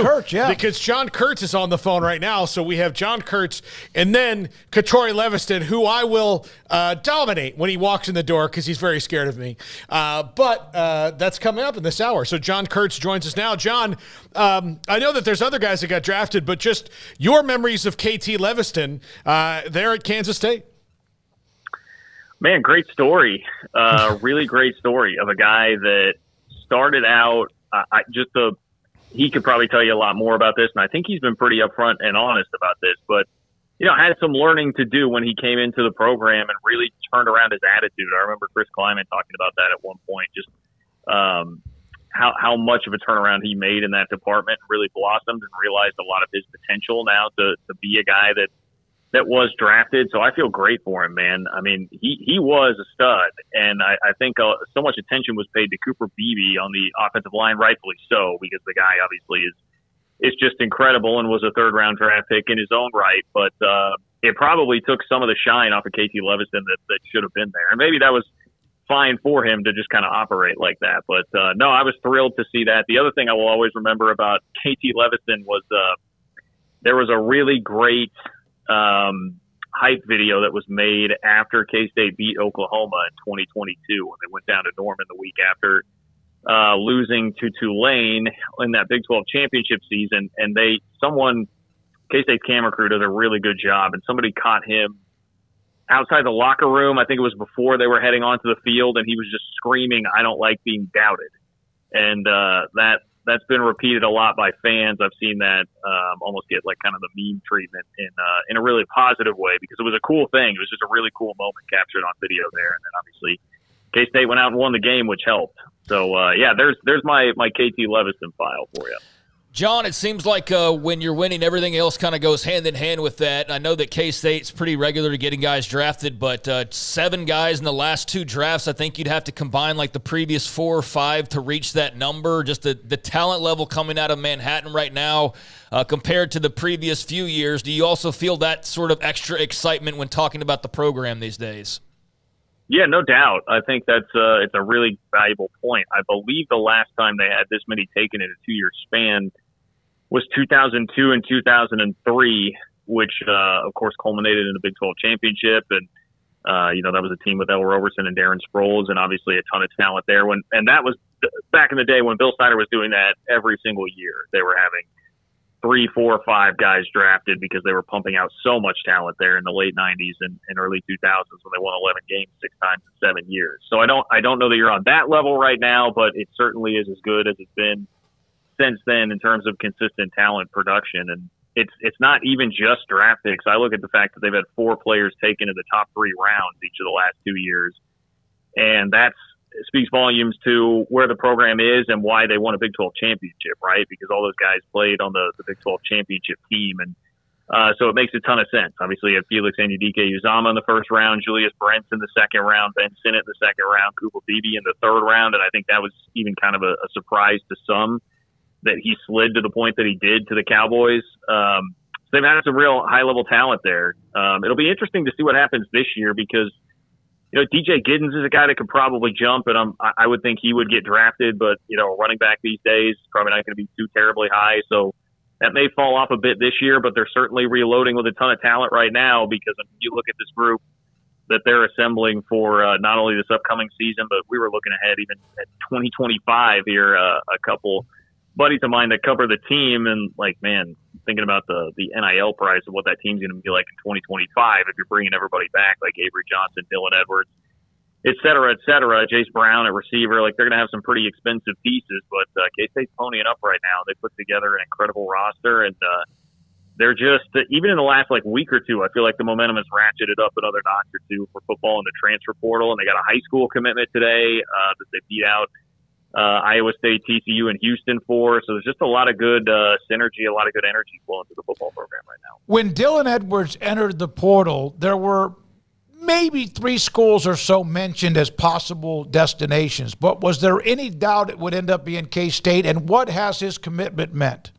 too. Kurtz, yeah. Because John Kurtz is on the phone right now. So we have John Kurtz and then Katori Leviston, who I will dominate when he walks in the door because he's very scared of me. But that's coming up in this hour. So John Kurtz joins us now. John, I know that there's other guys that got drafted, but just your memories of KT Leviston there at Kansas State. Man, great story. Really great story of a guy that started out he could probably tell you a lot more about this, and I think he's been pretty upfront and honest about this, but, had some learning to do when he came into the program and really turned around his attitude. I remember Chris Kleiman talking about that at one point, just how much of a turnaround he made in that department, really blossomed and realized a lot of his potential now to be a guy that was drafted. So I feel great for him, man. I mean, he was a stud, and I think so much attention was paid to Cooper Beebe on the offensive line, rightfully so, because the guy obviously is just incredible and was a third-round draft pick in his own right. But it probably took some of the shine off of KT Leviston that should have been there. And maybe that was fine for him to just kind of operate like that. But no, I was thrilled to see that. The other thing I will always remember about KT Leviston was there was a really great hype video that was made after K-State beat Oklahoma in 2022 when they went down to Norman the week after losing to Tulane in that Big 12 championship season. And K-State's camera crew does a really good job, and somebody caught him outside the locker room. I think it was before they were heading onto the field, and he was just screaming, "I don't like being doubted." And that's been repeated a lot by fans. I've seen that almost get like kind of the meme treatment in a really positive way, because it was a cool thing. It was just a really cool moment captured on video there. And then obviously K-State went out and won the game, which helped. So there's my KT Leviston file for you. John, it seems like when you're winning, everything else kind of goes hand in hand with that. I know that K-State's pretty regular to getting guys drafted, but 7 guys in the last 2 drafts, I think you'd have to combine like the previous 4 or 5 to reach that number. Just the talent level coming out of Manhattan right now compared to the previous few years. Do you also feel that sort of extra excitement when talking about the program these days? Yeah, no doubt. I think it's a really valuable point. I believe the last time they had this many taken in a 2-year span was 2002 and 2003, which of course culminated in the Big 12 championship. And that was a team with El Roberson and Darren Sproles, and obviously a ton of talent there. And that was back in the day when Bill Snyder was doing that every single year. They were having 3, 4, 5 guys drafted because they were pumping out so much talent there in the late 90s and early 2000s when they won 11 games 6 times in 7 years. So I don't know that you're on that level right now, but it certainly is as good as it's been since then in terms of consistent talent production. And it's not even just draft picks. I look at the fact that they've had 4 players taken in the top 3 rounds each of the last 2 years, and that speaks volumes to where the program is and why they won a Big 12 championship, right? Because all those guys played on the Big 12 championship team. And so it makes a ton of sense. Obviously, you have Felix Anudike-Uzama in the first round, Julius Brents in the second round, Ben Sinnott in the second round, Cooper Beebe in the third round. And I think that was even kind of a surprise to some that he slid to the point that he did to the Cowboys. So they've had some real high-level talent there. It'll be interesting to see what happens this year because DJ Giddens is a guy that could probably jump, and I would think he would get drafted, but, running back these days, probably not going to be too terribly high. So that may fall off a bit this year, but they're certainly reloading with a ton of talent right now because if you look at this group that they're assembling for not only this upcoming season, but we were looking ahead even at 2025 here, a couple buddies of mine that cover the team and thinking about the NIL price of what that team's going to be like in 2025 if you're bringing everybody back like Avery Johnson, Dylan Edwards, et cetera, Jace Brown at receiver. They're going to have some pretty expensive pieces, but K-State's ponying up right now. They put together an incredible roster, and they're just even in the last week or two, I feel like the momentum has ratcheted up another notch or two for football in the transfer portal, and they got a high school commitment today that they beat out Iowa State, TCU, and Houston for. So there's just a lot of good synergy, a lot of good energy flowing through the football program right now. When Dylan Edwards entered the portal, there were maybe 3 schools or so mentioned as possible destinations, but was there any doubt it would end up being K-State, and what has his commitment meant?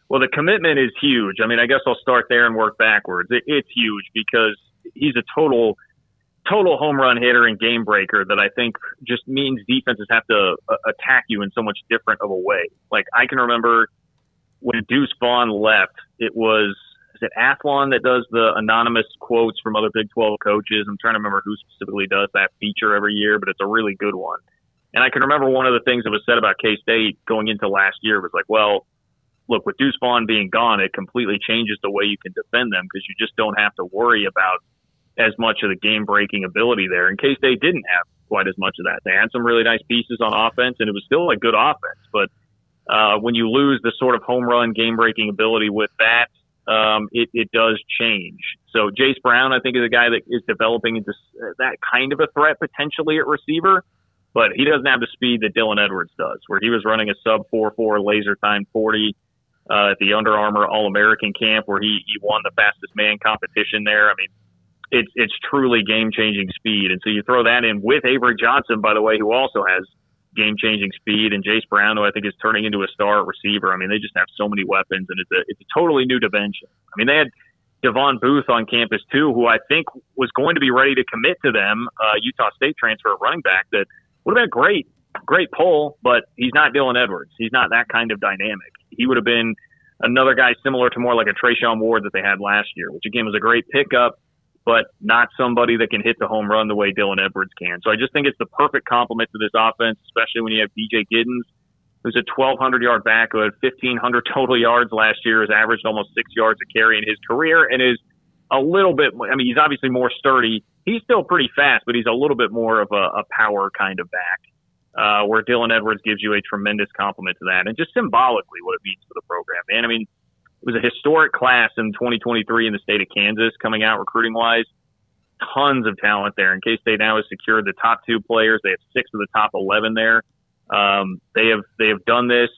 Well, the commitment is huge. I mean, I guess I'll start there and work backwards. It's huge because he's a total total home run hitter and game breaker that I think just means defenses have to attack you in so much different of a way. Like, I can remember when Deuce Vaughn left, is it Athlon that does the anonymous quotes from other Big 12 coaches? I'm trying to remember who specifically does that feature every year, but it's a really good one. And I can remember one of the things that was said about K-State going into last year was like, well, look, with Deuce Vaughn being gone, it completely changes the way you can defend them because you just don't have to worry about as much of the game-breaking ability there. And K-State didn't have quite as much of that. They had some really nice pieces on offense, and it was still a good offense. But when you lose the sort of home run game-breaking ability with that, it does change. So Jace Brown, I think, is a guy that is developing into that kind of a threat potentially at receiver. But he doesn't have the speed that Dylan Edwards does, where he was running a sub-4.4 laser time 40 at the Under Armour All-American camp, where he won the fastest man competition there. I mean, it's truly game-changing speed. And so you throw that in with Avery Johnson, by the way, who also has game-changing speed, and Jace Brown, who I think is turning into a star receiver. I mean, they just have so many weapons, and it's a totally new dimension. I mean, they had Devon Booth on campus, too, who I think was going to be ready to commit to them, Utah State transfer at running back, that would have been a great pull, but he's not Dylan Edwards. He's not that kind of dynamic. He would have been another guy similar to more like a Trayshawn Ward that they had last year, which again was a great pickup, but not somebody that can hit the home run the way Dylan Edwards can. So I just think it's the perfect complement to this offense, especially when you have DJ Giddens, who's a 1,200-yard back who had 1,500 total yards last year, has averaged almost 6 yards a carry in his career, and is a little bit, I mean, he's obviously more sturdy. He's still pretty fast, but he's a little bit more of a power kind of back, where Dylan Edwards gives you a tremendous compliment to that. And just symbolically what it means for the program, man. I mean, it was a historic class in 2023 in the state of Kansas coming out recruiting-wise. Tons of talent there. And K-State now has secured the top 2 players. They have 6 of the top 11 there. They have done this.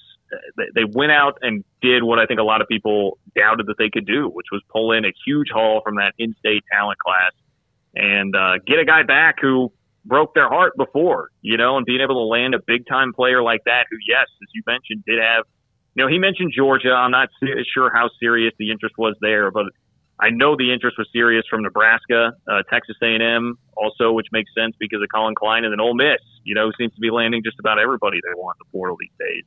They went out and did what I think a lot of people doubted that they could do, which was pull in a huge haul from that in-state talent class and get a guy back who broke their heart before, and being able to land a big-time player like that who, yes, as you mentioned, did have, he mentioned Georgia. I'm not sure how serious the interest was there, but I know the interest was serious from Nebraska, Texas A&M also, which makes sense because of Colin Klein, and then Ole Miss, seems to be landing just about everybody they want in the portal these days.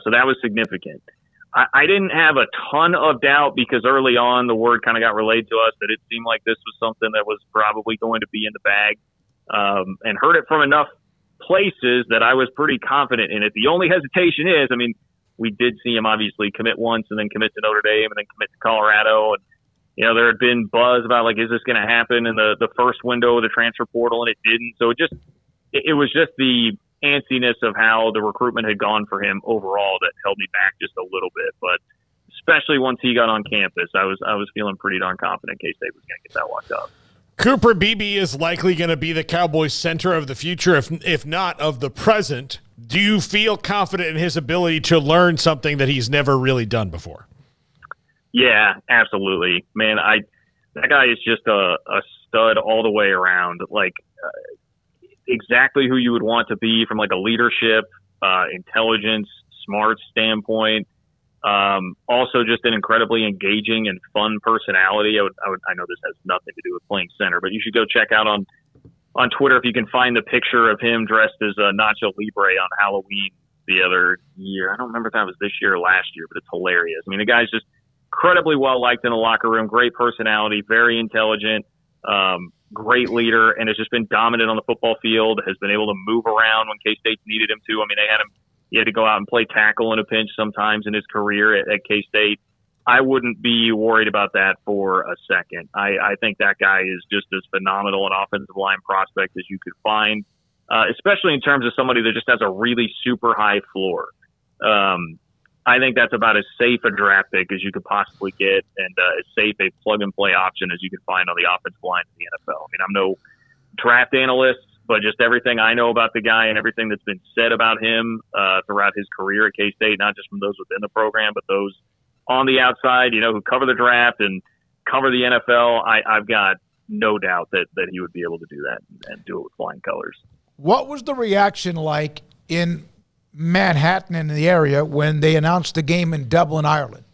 So that was significant. I didn't have a ton of doubt because early on the word kind of got relayed to us that it seemed like this was something that was probably going to be in the bag, and heard it from enough places that I was pretty confident in it. The only hesitation is, I mean, we did see him obviously commit once and then commit to Notre Dame and then commit to Colorado. And, there had been buzz about like, is this going to happen in the first window of the transfer portal? And it didn't. So it was just the antsiness of how the recruitment had gone for him overall that held me back just a little bit. But especially once he got on campus, I was feeling pretty darn confident K-State was going to get that locked up. Cooper Beebe is likely going to be the Cowboys' center of the future, if not of the present. Do you feel confident in his ability to learn something that he's never really done before? Yeah, absolutely, man. That guy is just a stud all the way around. Like exactly who you would want to be from like a leadership, intelligence, smart standpoint. Also just an incredibly engaging and fun personality. I know this has nothing to do with playing center, but you should go check out on Twitter if you can find the picture of him dressed as Nacho Libre on Halloween the other year. I don't remember if that was this year or last year, but it's hilarious. I mean, the guy's just incredibly well liked in the locker room, great personality, very intelligent, great leader, and has just been dominant on the football field, has been able to move around when K-State needed him to. I mean, he had to go out and play tackle in a pinch sometimes in his career at K-State. I wouldn't be worried about that for a second. I think that guy is just as phenomenal an offensive line prospect as you could find, especially in terms of somebody that just has a really super high floor. I think that's about as safe a draft pick as you could possibly get, and as safe a plug-and-play option as you could find on the offensive line in the NFL. I mean, I'm no draft analyst, but just everything I know about the guy and everything that's been said about him throughout his career at K-State, not just from those within the program, but those on the outside, who cover the draft and cover the NFL, I've got no doubt that he would be able to do that and do it with flying colors. What was the reaction like in Manhattan and the area when they announced the game in Dublin, Ireland?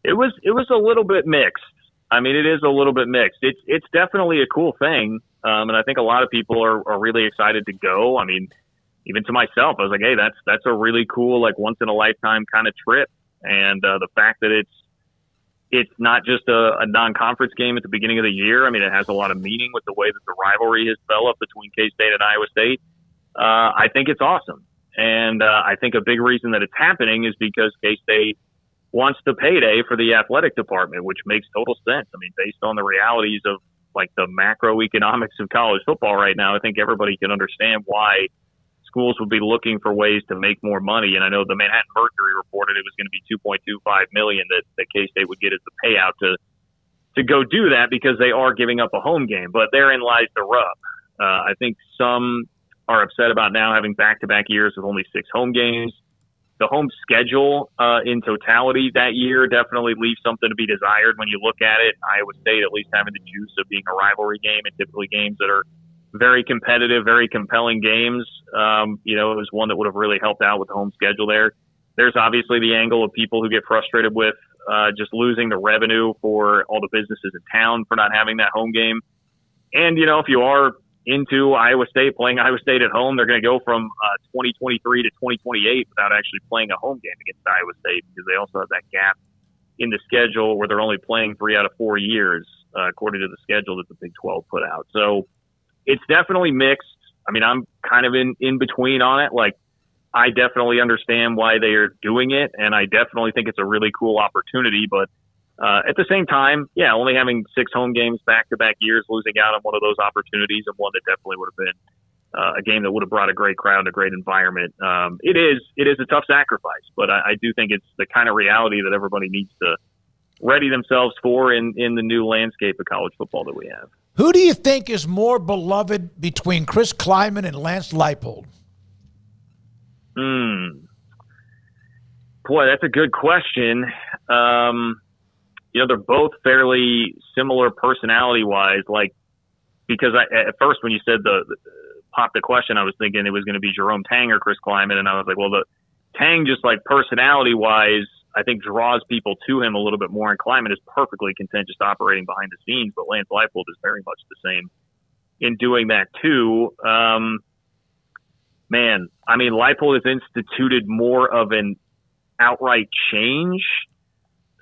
It was a little bit mixed. I mean, it is a little bit mixed. It's definitely a cool thing, and I think a lot of people are really excited to go. I mean, even to myself, I was like, hey, that's a really cool, like, once in a lifetime kind of trip. And the fact that it's not just a non-conference game at the beginning of the year. I mean, it has a lot of meaning with the way that the rivalry has developed between K-State and Iowa State. I think it's awesome. And I think a big reason that it's happening is because K-State wants the payday for the athletic department, which makes total sense. I mean, based on the realities of, like, the macroeconomics of college football right now, I think everybody can understand why schools would be looking for ways to make more money. And I know the Manhattan Mercury reported it was going to be $2.25 million that K-State would get as the payout to go do that, because they are giving up a home game. But therein lies the rub. I think some are upset about now having back-to-back years with only 6 home games. The home schedule in totality that year definitely leaves something to be desired when you look at it. Iowa State at least having the juice of being a rivalry game, and typically games that are very competitive, very compelling games. It was one that would have really helped out with the home schedule there. There's obviously the angle of people who get frustrated with just losing the revenue for all the businesses in town for not having that home game. And, if you are into Iowa State, playing Iowa State at home, they're going to go from 2023 to 2028 without actually playing a home game against Iowa State, because they also have that gap in the schedule where they're only playing 3 out of 4 years, according to the schedule that the Big 12 put out. So it's definitely mixed. I mean, I'm kind of in between on it. Like, I definitely understand why they are doing it, and I definitely think it's a really cool opportunity. But at the same time, only having 6 home games back-to-back years, losing out on one of those opportunities, and one that definitely would have been a game that would have brought a great crowd and a great environment. It is a tough sacrifice, but I do think it's the kind of reality that everybody needs to ready themselves for in the new landscape of college football that we have. Who do you think is more beloved between Chris Kleiman and Lance Leipold? Boy, that's a good question. They're both fairly similar personality-wise. Like, because at first when you said popped the question, I was thinking it was going to be Jerome Tang or Chris Kleiman, and I was like, well, the Tang, just like personality-wise, I think draws people to him a little bit more, and Kleiman is perfectly content just operating behind the scenes, but Lance Leipold is very much the same in doing that too. Leipold has instituted more of an outright change,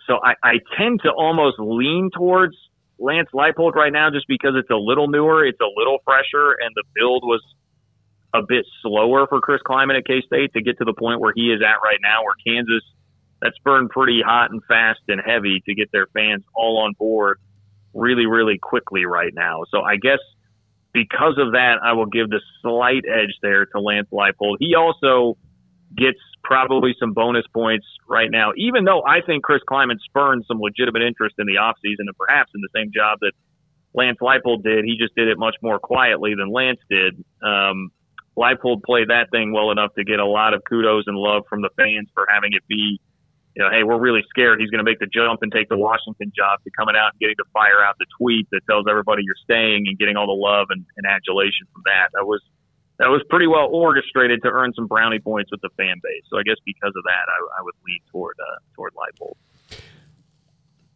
so I tend to almost lean towards Lance Leipold right now, just because it's a little newer, it's a little fresher, and the build was a bit slower for Chris Kleiman at K-State to get to the point where he is at right now, where Kansas, that's burned pretty hot and fast and heavy to get their fans all on board really, really quickly right now. So I guess because of that, I will give the slight edge there to Lance Leipold. He also gets probably some bonus points right now, even though I think Chris Kleiman spurned some legitimate interest in the offseason, and perhaps in the same job that Lance Leipold did. He just did it much more quietly than Lance did. Leipold played that thing well enough to get a lot of kudos and love from the fans for having it be, hey, we're really scared he's going to make the jump and take the Washington job, to coming out and getting to fire out the tweet that tells everybody you're staying and getting all the love and adulation from that. That was pretty well orchestrated to earn some brownie points with the fan base. So I guess because of that, I would lean toward Leipold.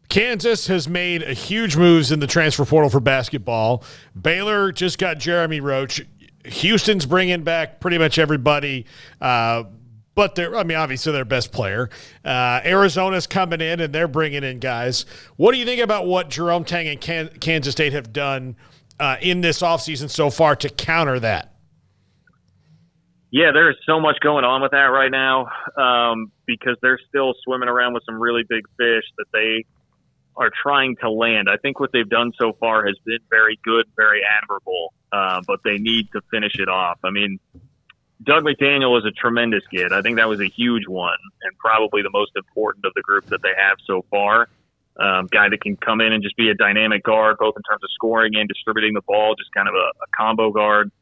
Kansas has made a huge moves in the transfer portal for basketball. Baylor just got Jeremy Roach. Houston's bringing back pretty much everybody, but obviously their best player. Arizona's coming in, and they're bringing in guys. What do you think about what Jerome Tang and Kansas State have done in this offseason so far to counter that? Yeah, there is so much going on with that right now, because they're still swimming around with some really big fish that they are trying to land. I think what they've done so far has been very good, very admirable, but they need to finish it off. I mean, Doug McDaniel is a tremendous kid. I think that was a huge one, and probably the most important of the group that they have so far. Guy that can come in and just be a dynamic guard, both in terms of scoring and distributing the ball, just kind of a combo guard.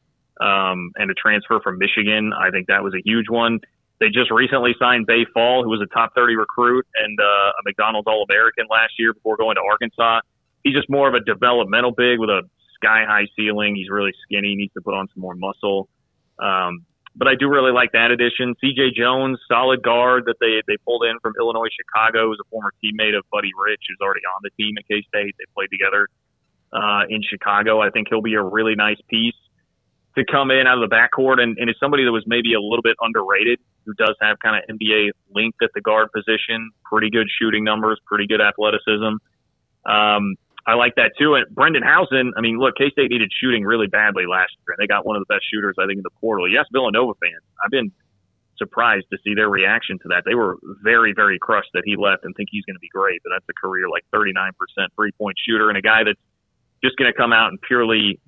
And a transfer from Michigan. I think that was a huge one. They just recently signed Bay Fall, who was a top 30 recruit and a McDonald's All-American last year before going to Arkansas. He's just more of a developmental big with a sky-high ceiling. He's really skinny, needs to put on some more muscle. But I do really like that addition. C.J. Jones, solid guard that they pulled in from Illinois Chicago, who's a former teammate of Buddy Rich, who's already on the team at K-State. They played together in Chicago. I think he'll be a really nice piece to come in out of the backcourt, and is somebody that was maybe a little bit underrated, who does have kind of NBA length at the guard position, pretty good shooting numbers, pretty good athleticism. I like that too. And Brendan Housen, I mean, look, K-State needed shooting really badly last year. They got one of the best shooters, I think, in the portal. Yes, Villanova fans, I've been surprised to see their reaction to that. They were very, very crushed that he left and think he's going to be great, but that's a career like 39% three-point shooter and a guy that's just going to come out and purely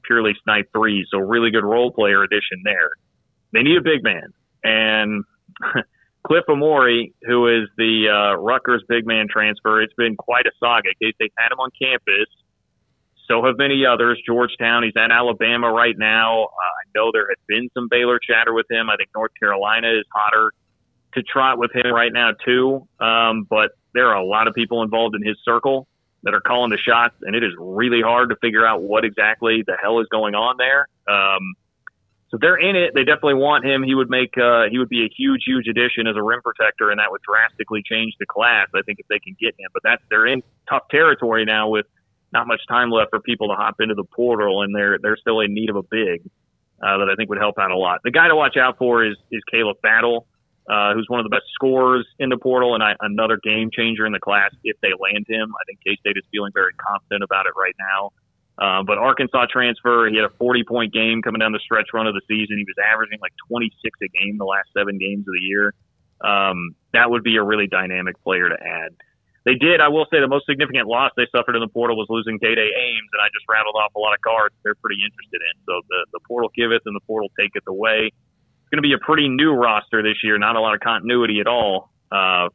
snipe threes. So really good role player addition there. They need a big man. And Cliff Amori, who is the Rutgers big man transfer, it's been quite a saga. K-State had him on campus. So have many others. Georgetown, he's at Alabama right now. I know there had been some Baylor chatter with him. I think North Carolina is hotter to trot with him right now too. But there are a lot of people involved in his circle that are calling the shots, and it is really hard to figure out what exactly the hell is going on there. So they're in it. They definitely want him. He would be a huge addition as a rim protector, and that would drastically change the class, I think, if they can get him. But they're in tough territory now with not much time left for people to hop into the portal, and they're still in need of a big that I think would help out a lot. The guy to watch out for is Caleb Battle, who's one of the best scorers in the portal and another game changer in the class if they land him. I think K-State is feeling very confident about it right now. But Arkansas transfer, he had a 40-point game coming down the stretch run of the season. He was averaging like 26 a game the last 7 games of the year. That would be a really dynamic player to add. They did, I will say, the most significant loss they suffered in the portal was losing Day-Day Ames, and I just rattled off a lot of guards they're pretty interested in. So the portal giveth and the portal taketh away. It's going to be a pretty new roster this year, not a lot of continuity at all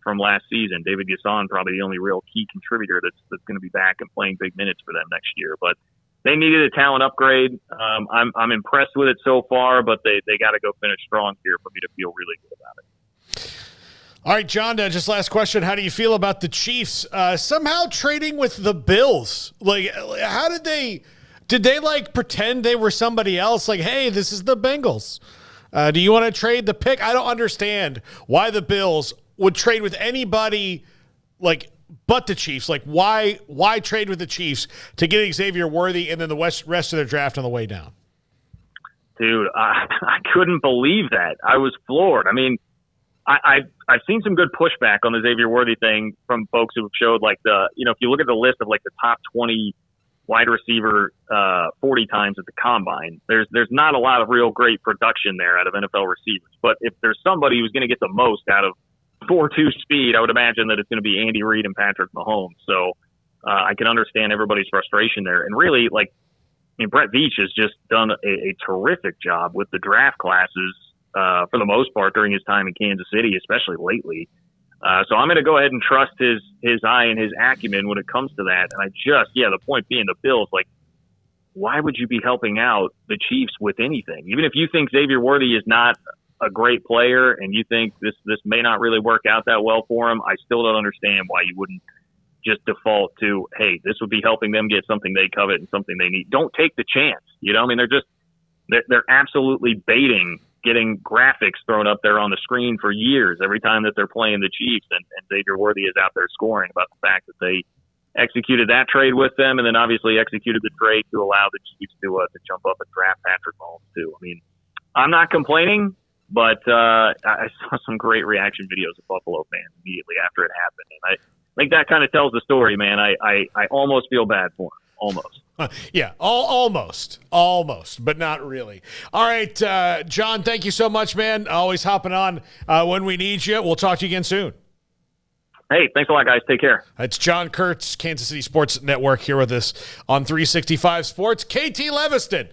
from last season. David Gasson, probably the only real key contributor that's going to be back and playing big minutes for them next year. But they needed a talent upgrade. I'm impressed with it so far, but they got to go finish strong here for me to feel really good about it. All right, John, just last question. How do you feel about the Chiefs somehow trading with the Bills? Like, how did they like pretend they were somebody else? Like, hey, this is the Bengals. Do you want to trade the pick? I don't understand why the Bills would trade with anybody like but the Chiefs. Like, why trade with the Chiefs to get Xavier Worthy and then the rest of their draft on the way down? Dude, I couldn't believe that. I was floored. I mean, I've seen some good pushback on the Xavier Worthy thing from folks who have showed like if you look at the list of like the top 20 wide receiver 40 times at the combine, there's not a lot of real great production there out of NFL receivers. But if there's somebody who's going to get the most out of 4.2 speed, I would imagine that it's going to be Andy Reid and Patrick Mahomes. So I can understand everybody's frustration there. And really, like, I mean, Brett Veach has just done a terrific job with the draft classes for the most part during his time in Kansas City, especially lately. So I'm going to go ahead and trust his eye and his acumen when it comes to that. And the point being the Bills, like, why would you be helping out the Chiefs with anything? Even if you think Xavier Worthy is not a great player and you think this may not really work out that well for him, I still don't understand why you wouldn't just default to, hey, this would be helping them get something they covet and something they need. Don't take the chance. You know, I mean, they're absolutely baiting getting graphics thrown up there on the screen for years every time that they're playing the Chiefs, and Xavier Worthy is out there scoring about the fact that they executed that trade with them and then obviously executed the trade to allow the Chiefs to jump up and draft Patrick Mahomes too. I mean, I'm not complaining, but I saw some great reaction videos of Buffalo fans immediately after it happened. And I think that kind of tells the story, man. I almost feel bad for him. Almost. Yeah, almost, but not really. All right, John, thank you so much, man. Always hopping on when we need you. We'll talk to you again soon. Hey, thanks a lot, guys. Take care. It's John Kurtz, Kansas City Sports Network, here with us on 365 Sports. KT Leviston